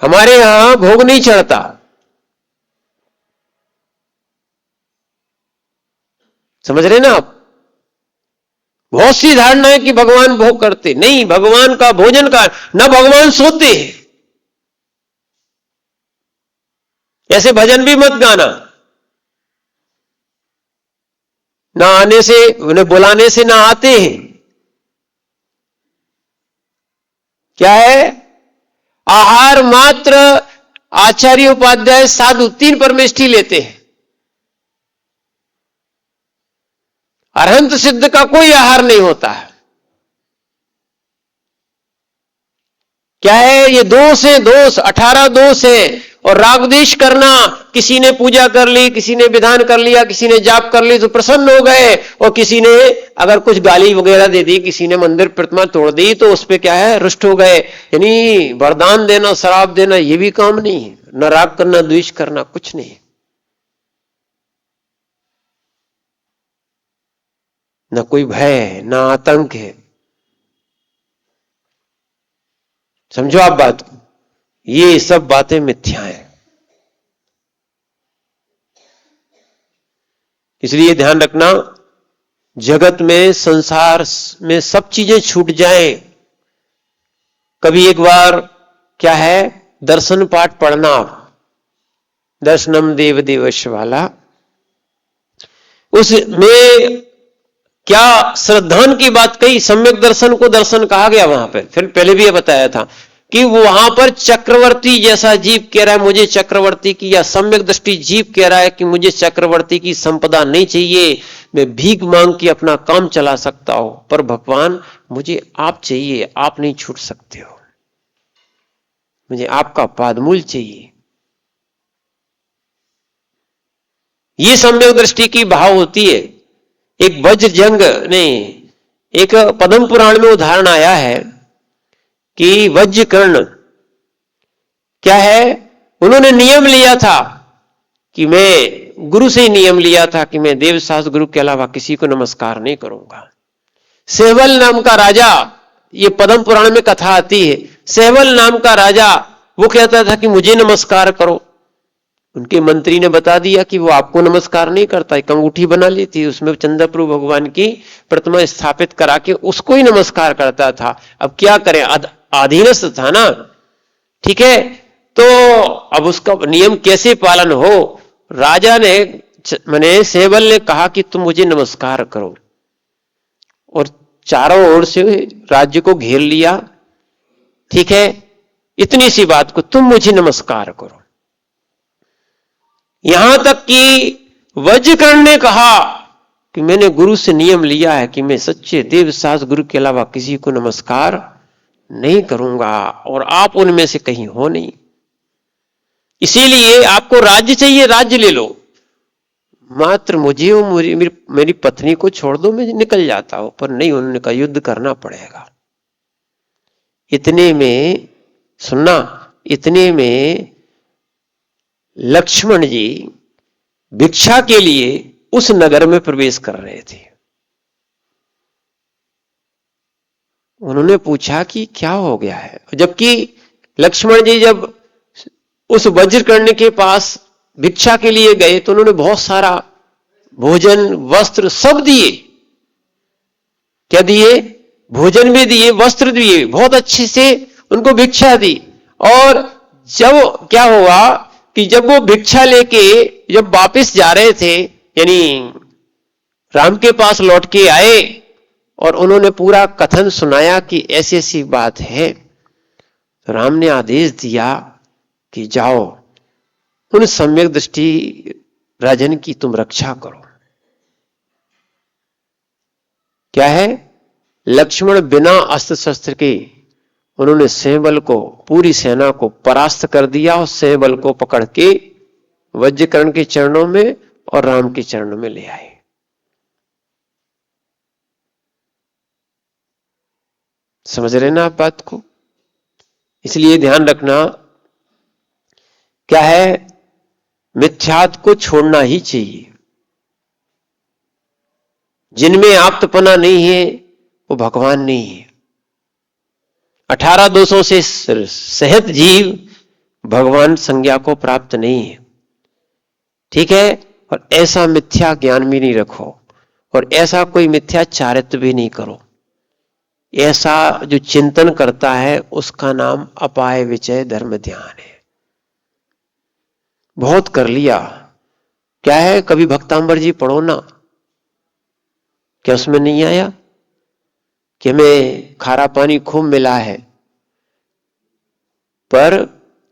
हमारे यहां भोग नहीं चढ़ता। समझ रहे ना आप? बहुत सी धारणा है कि भगवान भोग करते नहीं। भगवान का भोजन का न, भगवान सोते हैं। ऐसे भजन भी मत गाना, ना आने से, उन्हें बुलाने से ना आते हैं। क्या है? आहार मात्र आचार्य उपाध्याय साधु 3 परमेष्ठी लेते हैं। अरहंत सिद्ध का कोई आहार नहीं होता है। क्या है? ये दोष है, दोष 18 दोष है। और रागद्वेष करना, किसी ने पूजा कर ली, किसी ने विधान कर लिया, किसी ने जाप कर ली तो प्रसन्न हो गए, और किसी ने अगर कुछ गाली वगैरह दे दी, किसी ने मंदिर प्रतिमा तोड़ दी तो उस पे क्या है? रुष्ट हो गए। यानी वरदान देना, शराब देना, ये भी काम नहीं है। न राग करना, द्वेष करना, कुछ नहीं, न कोई भय है, न आतंक है। समझो आप बात को, ये सब बातें मिथ्या हैं। इसलिए ध्यान रखना, जगत में, संसार में सब चीजें छूट जाएं, कभी एक बार क्या है? दर्शन पाठ पढ़ना, दर्शनम देव देवश वाला, उसमें क्या श्रद्धान की बात कही। सम्यक दर्शन को दर्शन कहा गया वहां पे। फिर पहले भी ये बताया था, कि वहां पर चक्रवर्ती जैसा जीव कह रहा है मुझे चक्रवर्ती की, या सम्यक दृष्टि जीव कह रहा है कि मुझे चक्रवर्ती की संपदा नहीं चाहिए, मैं भीख मांग के अपना काम चला सकता हूं, पर भगवान मुझे आप चाहिए, आप नहीं छूट सकते हो, मुझे आपका पादमूल चाहिए। ये सम्यक दृष्टि की भाव होती है। एक वज्र जंग ने, एक पद्म पुराण में उदाहरण आया है कि वज्रकर्ण क्या है, उन्होंने नियम लिया था कि मैं गुरु से ही नियम लिया था कि मैं देवशास्त्र गुरु के अलावा किसी को नमस्कार नहीं करूंगा। सहवल नाम का राजा, ये पद्म पुराण में कथा आती है, सहवल नाम का राजा वो कहता था कि मुझे नमस्कार करो। उनके मंत्री ने बता दिया कि वो आपको नमस्कार नहीं करता, एक अंगूठी बना ली थी, उसमें चंद्रप्रभु भगवान की प्रतिमा स्थापित करा के उसको ही नमस्कार करता था। अब क्या करें, अधीनस्थ था ना, ठीक है, तो अब उसका नियम कैसे पालन हो। राजा ने मैंने सहबल ने कहा कि तुम मुझे नमस्कार करो, और चारों ओर से राज्य को घेर लिया, ठीक है, इतनी सी बात को तुम मुझे नमस्कार करो। यहां तक कि वज्रकर्ण ने कहा कि मैंने गुरु से नियम लिया है कि मैं सच्चे देवशास्त्र गुरु के अलावा किसी को नमस्कार नहीं करूंगा, और आप उनमें से कहीं हो नहीं, इसीलिए आपको राज्य चाहिए, राज्य ले लो, मात्र मुझे और मेरी पत्नी को छोड़ दो, मैं निकल जाता हूं। पर नहीं, उन्होंने कहा युद्ध करना पड़ेगा। इतने में सुनना, इतने में लक्ष्मण जी भिक्षा के लिए उस नगर में प्रवेश कर रहे थे। उन्होंने पूछा कि क्या हो गया है, जबकि लक्ष्मण जी जब उस वज्रकर्ण के पास भिक्षा के लिए गए तो उन्होंने बहुत सारा भोजन वस्त्र सब दिए। क्या दिए? भोजन भी दिए, वस्त्र दिए, बहुत अच्छे से उनको भिक्षा दी। और जब क्या हुआ कि जब वो भिक्षा लेके जब वापस जा रहे थे, यानी राम के पास लौट के आए और उन्होंने पूरा कथन सुनाया कि ऐसी ऐसी बात है, तो राम ने आदेश दिया कि जाओ उन सम्यक दृष्टि राजन की तुम रक्षा करो। क्या है? लक्ष्मण बिना अस्त्र शस्त्र के उन्होंने सहबल को, पूरी सेना को परास्त कर दिया और सहबल को पकड़ के वज्रकर्ण के चरणों में और राम के चरणों में ले आए। समझ रहे ना आप बात को? इसलिए ध्यान रखना, क्या है, मिथ्यात्व को छोड़ना ही चाहिए। जिनमें आप्तपना नहीं है वो भगवान नहीं है। 18 दोषों से सहित जीव भगवान संज्ञा को प्राप्त नहीं है, ठीक है। और ऐसा मिथ्या ज्ञान भी नहीं रखो, और ऐसा कोई मिथ्या चारित्र भी नहीं करो। ऐसा जो चिंतन करता है उसका नाम अपाय विचय धर्म ध्यान है। बहुत कर लिया। क्या है, कभी भक्तांबर जी पढ़ो ना, क्या उसमें नहीं आया कि हमें खारा पानी खूब मिला है, पर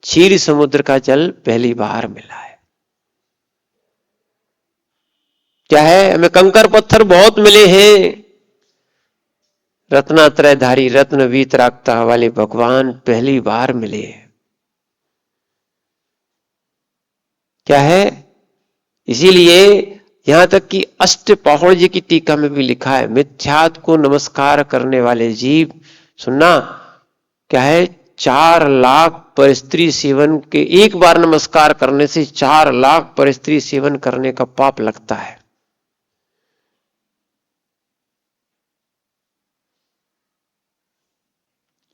क्षीर समुद्र का जल पहली बार मिला है। क्या है, हमें कंकर पत्थर बहुत मिले हैं, रत्नात्रयधारी रत्न वीतरागता वाले भगवान पहली बार मिले। क्या है? इसीलिए यहां तक कि अष्टपौड़ जी की टीका में भी लिखा है, मिथ्यात्व को नमस्कार करने वाले जीव, सुनना, क्या है, 4 लाख पर स्त्री सेवन के, एक बार नमस्कार करने से 4 लाख पर स्त्री सेवन करने का पाप लगता है।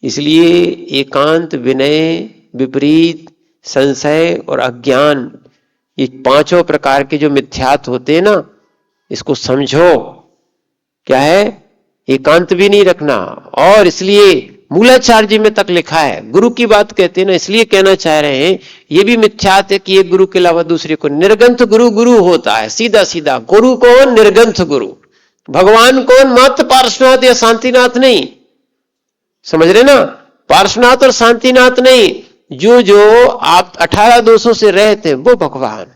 इसलिए एकांत, विनय, विपरीत, संशय और अज्ञान, ये 5 प्रकार के जो मिथ्यात्व होते हैं ना, इसको समझो। क्या है? एकांत भी नहीं रखना। और इसलिए मूलाचार्य जी में तक लिखा है, गुरु की बात कहते हैं ना, इसलिए कहना चाह रहे हैं, ये भी मिथ्यात्व है कि एक गुरु के अलावा दूसरे को, निर्ग्रंथ गुरु गुरु होता है, सीधा सीधा। गुरु कौन? निर्ग्रंथ गुरु। भगवान कौन? मात्र पार्श्वनाथ या शांतिनाथ नहीं। समझ रहे ना? पार्श्वनाथ और शांतिनाथ नहीं, जो जो आप 18 दोषों से रहते हैं वो भगवान।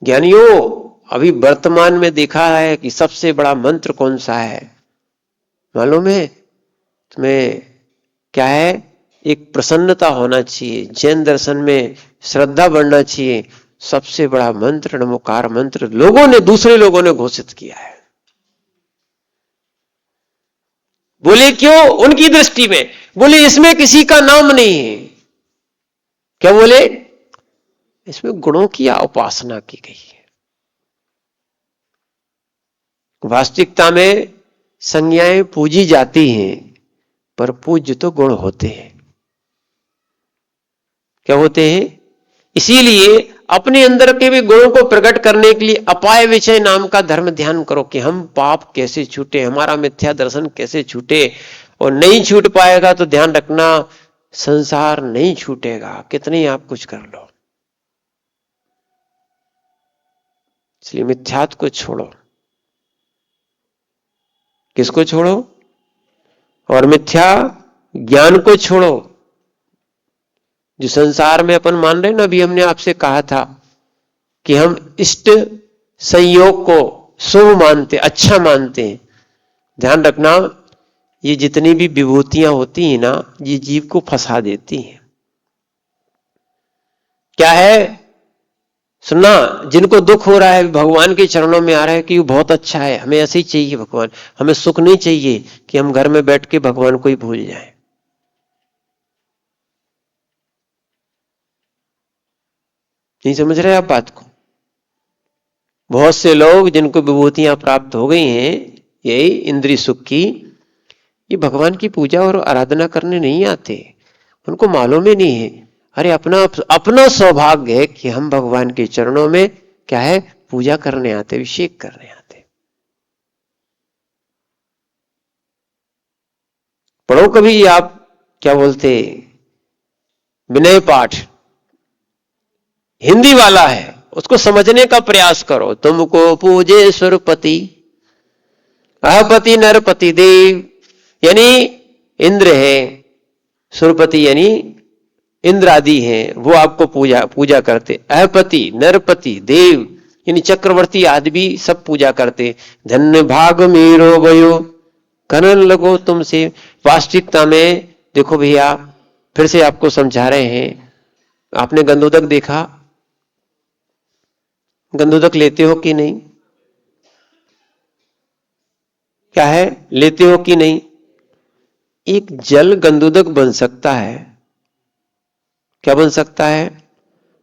ज्ञानियों, अभी वर्तमान में देखा है कि सबसे बड़ा मंत्र कौन सा है मालूम है तुम्हें? क्या है? एक प्रसन्नता होना चाहिए, जैन दर्शन में श्रद्धा बढ़ना चाहिए। सबसे बड़ा मंत्र नमोकार मंत्र लोगों ने, दूसरे लोगों ने घोषित किया है। बोले क्यों? उनकी दृष्टि में बोले इसमें किसी का नाम नहीं है। क्या बोले? इसमें गुणों की उपासना की गई है। वास्तविकता में संज्ञाएं पूजी जाती हैं, पर पूज्य तो गुण होते हैं। क्या होते हैं? इसीलिए अपने अंदर के भी गुणों को प्रकट करने के लिए अपाय विषय नाम का धर्म ध्यान करो कि हम पाप कैसे छूटे, हमारा मिथ्या दर्शन कैसे छूटे। और नहीं छूट पाएगा तो ध्यान रखना, संसार नहीं छूटेगा, कितने ही आप कुछ कर लो। इसलिए मिथ्यात्व को छोड़ो। किसको छोड़ो? और मिथ्या ज्ञान को छोड़ो। जो संसार में अपन मान रहे ना, अभी हमने आपसे कहा था कि हम इष्ट संयोग को शुभ मानते, अच्छा मानते हैं। ध्यान रखना, ये जितनी भी विभूतियां होती हैं ना, ये जीव को फंसा देती हैं। क्या है? सुनना, जिनको दुख हो रहा है भगवान के चरणों में आ रहा है कि वो बहुत अच्छा है, हमें ऐसे ही चाहिए भगवान, हमें सुख नहीं चाहिए कि हम घर में बैठ के भगवान को ही भूल जाएं। नहीं समझ रहे आप बात को? बहुत से लोग जिनको विभूतियां प्राप्त हो गई हैं, यही इंद्रिय सुख की, ये भगवान की पूजा और आराधना करने नहीं आते। उनको मालूम ही नहीं है, अरे अपना अपना सौभाग्य है कि हम भगवान के चरणों में क्या है, पूजा करने आते, अभिषेक करने आते। पढ़ो कभी आप, क्या बोलते, विनय पाठ हिंदी वाला है, उसको समझने का प्रयास करो। तुमको पूजे सुरपति अहपति नरपति देव, यानी इंद्र है, सुरपति यानी इंद्र आदि हैं, वो आपको पूजा करते। अहपति नरपति देव यानी चक्रवर्ती आदि भी सब पूजा करते। धन्य भाग मेरो भयो कनन लगो तुमसे। वास्तविकता में देखो भैया, फिर से आपको समझा रहे हैं। आपने गंधोदक देखा? गंधोदक लेते हो कि नहीं? क्या है, लेते हो कि नहीं? एक जल गंधोदक बन सकता है। क्या बन सकता है?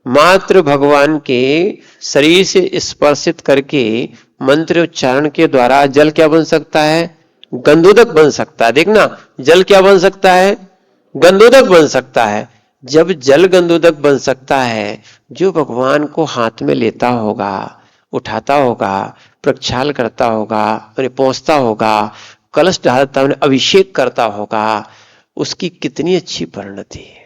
मात्र भगवान के शरीर से स्पर्शित करके मंत्र उच्चारण के द्वारा जल क्या बन सकता है? गंधोदक बन सकता है। देखना, जल क्या बन सकता है? गंधोदक बन सकता है। जब जल गंधोदक बन सकता है, जो भगवान को हाथ में लेता होगा, उठाता होगा, प्रक्षाल करता होगा, उन्हें पहुंचता होगा, कलश डालता, उन्हें अभिषेक करता होगा, उसकी कितनी अच्छी परिणति है।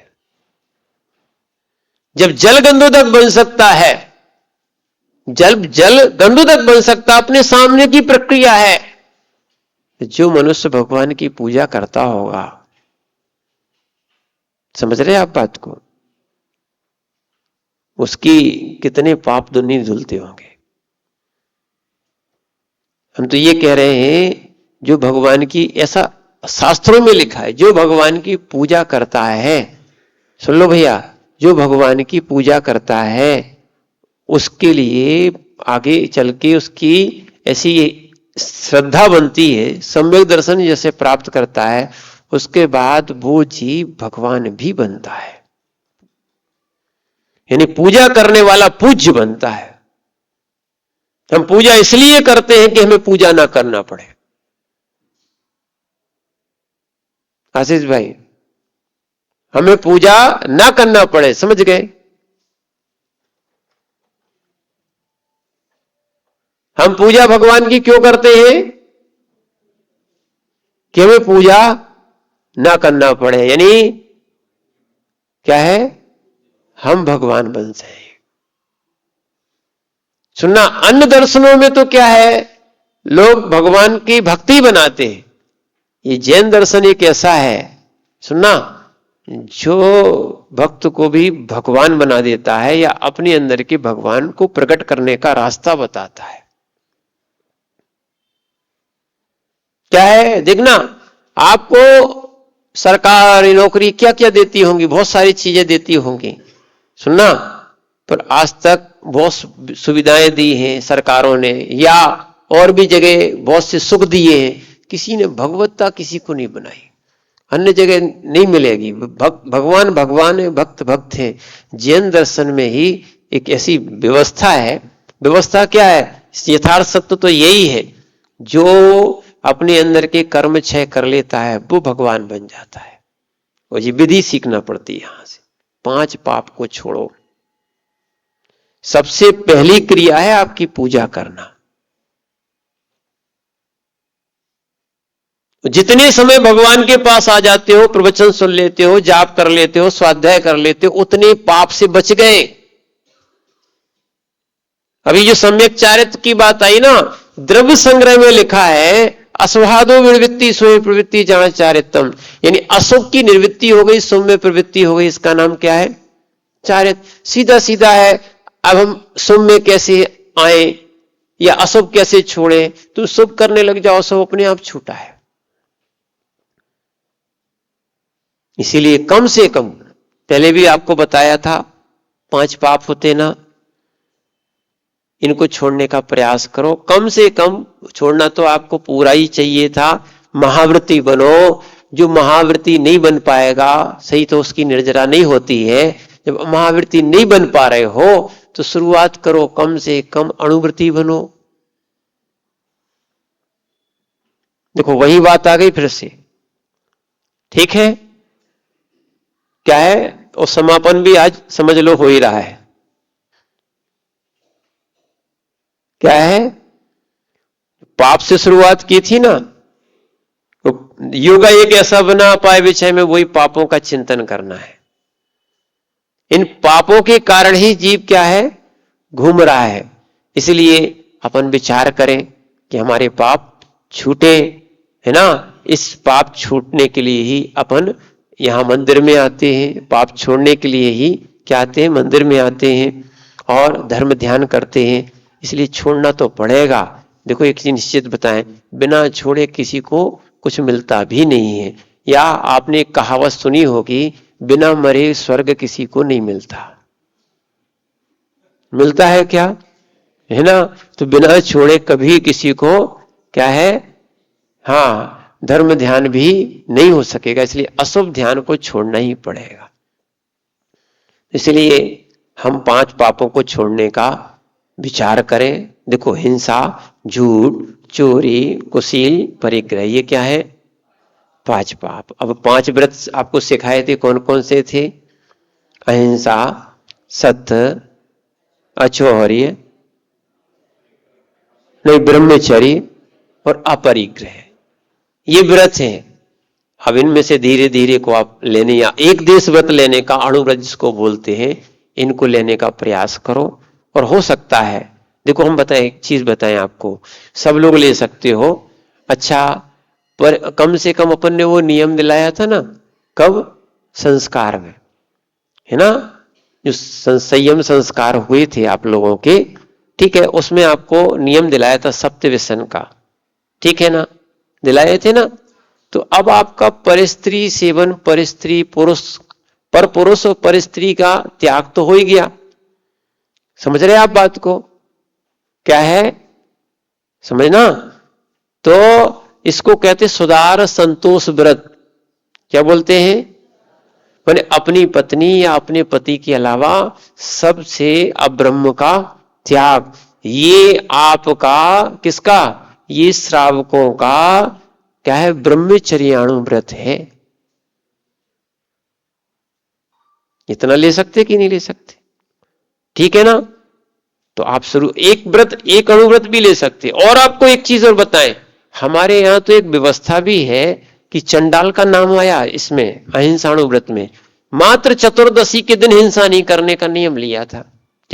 जब जल गंधोदक बन सकता है, जल गंधोदक बन सकता, अपने सामने की प्रक्रिया है। जो मनुष्य भगवान की पूजा करता होगा, समझ रहे आप बात को, उसकी कितने पाप दुनी धुलते होंगे। हम तो ये कह रहे हैं, जो भगवान की, ऐसा शास्त्रों में लिखा है, जो भगवान की पूजा करता है, सुन लो भैया, जो भगवान की पूजा करता है उसके लिए आगे चल के उसकी ऐसी श्रद्धा बनती है, सम्यक दर्शन जैसे प्राप्त करता है, उसके बाद वो जीव भगवान भी बनता है। यानी पूजा करने वाला पूज्य बनता है। हम पूजा इसलिए करते हैं कि हमें पूजा ना करना पड़े। आशीष भाई, हमें पूजा ना करना पड़े, समझ गए? हम पूजा भगवान की क्यों करते हैं? कि हमें पूजा ना करना पड़े, यानी क्या है, हम भगवान बन जाए। सुनना, अन्य दर्शनों में तो क्या है, लोग भगवान की भक्ति बनाते हैं। ये जैन दर्शन एक ऐसा है, सुनना, जो भक्त को भी भगवान बना देता है या अपने अंदर के भगवान को प्रकट करने का रास्ता बताता है। क्या है, देखना, आपको सरकारी नौकरी क्या क्या देती होंगी, बहुत सारी चीजें देती होंगी, सुनना, पर आज तक बहुत सुविधाएं दी हैं सरकारों ने, या और भी जगह बहुत से सुख दिए हैं, किसी ने भगवत्ता किसी को नहीं बनाई, अन्य जगह नहीं मिलेगी। भगवान भगवान है, भक्त भक्त है। जैन दर्शन में ही एक ऐसी व्यवस्था है। व्यवस्था क्या है, यथार्थ सत्य तो यही है, जो अपने अंदर के कर्म क्षय कर लेता है वो भगवान बन जाता है। और ये विधि सीखना पड़ती है यहां से। 5 पाप को छोड़ो। सबसे पहली क्रिया है आपकी पूजा करना। जितने समय भगवान के पास आ जाते हो, प्रवचन सुन लेते हो, जाप कर लेते हो, स्वाध्याय कर लेते हो, उतने पाप से बच गए। अभी जो सम्यक चारित्र की बात आई ना, द्रव्य संग्रह में लिखा है अस्वादो विवृत्ति स्वयं प्रवृत्ति जान चारित्रम, यानी अशुभ की निर्वृत्ति हो गई, शुभ में प्रवृत्ति हो गई। इसका नाम क्या है, चारित्र। सीधा सीधा है। अब हम शुभ में कैसे आए या अशुभ कैसे छोड़े, तो शुभ करने लग जाओ, सब अपने आप छूटा है। इसीलिए कम से कम, पहले भी आपको बताया था, 5 पाप होते ना, इनको छोड़ने का प्रयास करो। कम से कम छोड़ना तो आपको पूरा ही चाहिए था। महाव्रती बनो। जो महाव्रती नहीं बन पाएगा, सही तो उसकी निर्जरा नहीं होती है। जब महाव्रती नहीं बन पा रहे हो तो शुरुआत करो, कम से कम अणुव्रती बनो। देखो वही बात आ गई फिर से, ठीक है। क्या है, और समापन भी आज समझ लो हो ही रहा है। क्या है, पाप से शुरुआत की थी ना, तो योगा एक ऐसा बना पाए विषय में वही पापों का चिंतन करना है। इन पापों के कारण ही जीव क्या है, घूम रहा है। इसलिए अपन विचार करें कि हमारे पाप छूटे, है ना। इस पाप छूटने के लिए ही अपन यहां मंदिर में आते हैं। पाप छोड़ने के लिए ही क्या आते हैं, मंदिर में आते हैं और धर्म ध्यान करते हैं। इसलिए छोड़ना तो पड़ेगा। देखो एक चीज निश्चित बताएं, बिना छोड़े किसी को कुछ मिलता भी नहीं है। या आपने एक कहावत सुनी होगी, बिना मरे स्वर्ग किसी को नहीं मिलता। मिलता है क्या, है ना। तो बिना छोड़े कभी किसी को क्या है, हाँ, धर्म ध्यान भी नहीं हो सकेगा। इसलिए अशुभ ध्यान को छोड़ना ही पड़ेगा। इसलिए हम 5 पापों को छोड़ने का विचार करें। देखो, हिंसा, झूठ, चोरी, कुशील, परिग्रह, ये क्या है, 5 पाप। अब 5 व्रत आपको सिखाए थे, कौन कौन से थे, अहिंसा, सत्य, अचौर्य, नहीं, ब्रह्मचर्य और अपरिग्रह, ये व्रत हैं। अब इनमें से धीरे धीरे को आप लेने, या एक देश व्रत लेने का, अणुव्रत जिसको बोलते हैं, इनको लेने का प्रयास करो। और हो सकता है, देखो हम बताएं, एक चीज बताएं आपको, सब लोग ले सकते हो, अच्छा, पर कम से कम अपन ने वो नियम दिलाया था ना, कब, संस्कार में, है ना, जो संयम संस्कार हुए थे आप लोगों के, ठीक है, उसमें आपको नियम दिलाया था सप्तव्यसन का, ठीक है ना, दिलाए थे ना। तो अब आपका परस्त्री सेवन, परस्त्री पुरुष, पर पुरुष और परस्त्री का त्याग तो हो ही गया। समझ रहे आप बात को, क्या है, समझना। तो इसको कहते सुदार संतोष व्रत। क्या बोलते हैं, मैंने अपनी पत्नी या अपने पति के अलावा सबसे अब्रह्म का त्याग। ये आपका किसका, ये श्रावकों का क्या है, ब्रह्मचर्याणु व्रत है। इतना ले सकते कि नहीं ले सकते, ठीक है ना। तो आप शुरू एक व्रत, एक अणुव्रत भी ले सकते। और आपको एक चीज और बताएं, हमारे यहां तो एक व्यवस्था भी है कि चंडाल का नाम आया इसमें, अहिंसा अणुव्रत में। मात्र चतुर्दशी के दिन हिंसा नहीं करने का नियम लिया था।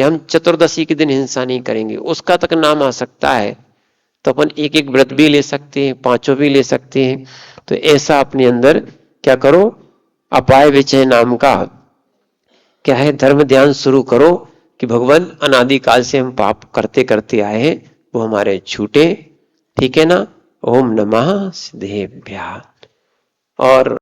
कि हम चतुर्दशी के दिन हिंसा नहीं करेंगे, उसका तक नाम आ सकता है, तो अपन एक एक व्रत भी ले सकते हैं, पांचों भी ले सकते हैं। तो ऐसा अपने अंदर क्या करो, अपाय विचय नाम का क्या है धर्म ध्यान शुरू करो कि भगवान अनादिकाल से हम पाप करते करते आए हैं, वो हमारे छूटे। ठीक है ना। ओम नमः सिद्धेभ्यः। और